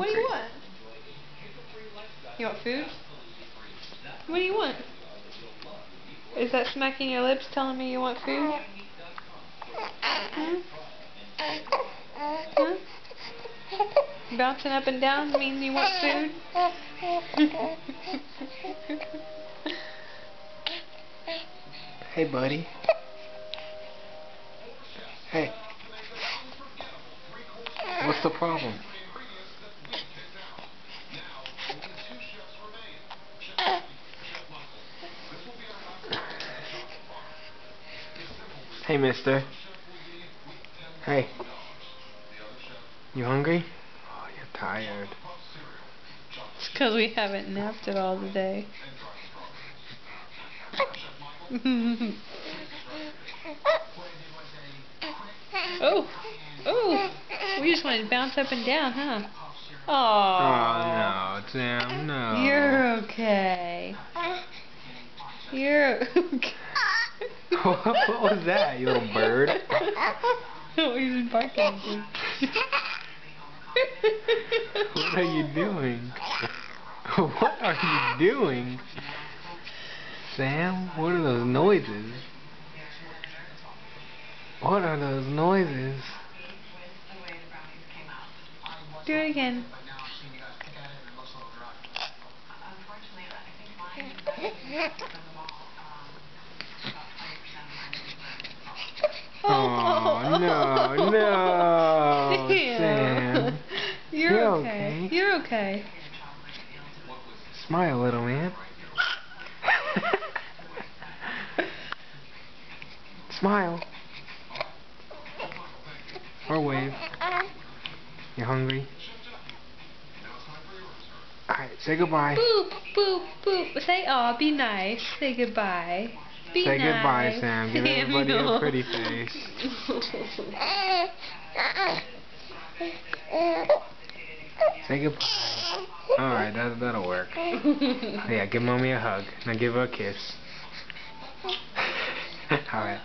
What do you want? You want food? What do you want? Is that smacking your lips telling me you want food? Hmm? Huh? Bouncing up and down mean you want food? Hey, buddy. Hey. What's the problem? Hey, mister. Hey. You hungry? Oh, you're tired. It's because we haven't napped it all today. Oh, oh, we just wanted to bounce up and down, huh? Oh, no, Sam, no. You're okay. You're okay. What was that, you little bird? No, he's barking. What are you doing? What are you doing? Sam, what are those noises? What are those noises? Do it again. Oh, no, no, Sam. You're okay. You're okay. Smile, little man. Smile. Or wave. You hungry? Alright, say goodbye. Boop, boop, boop. Say aw, be nice. Say goodbye. Be say nice. Goodbye, Sam. Give everybody a pretty face. Say goodbye. Alright, that'll work. Yeah, give mommy a hug. Now give her a kiss. Alright.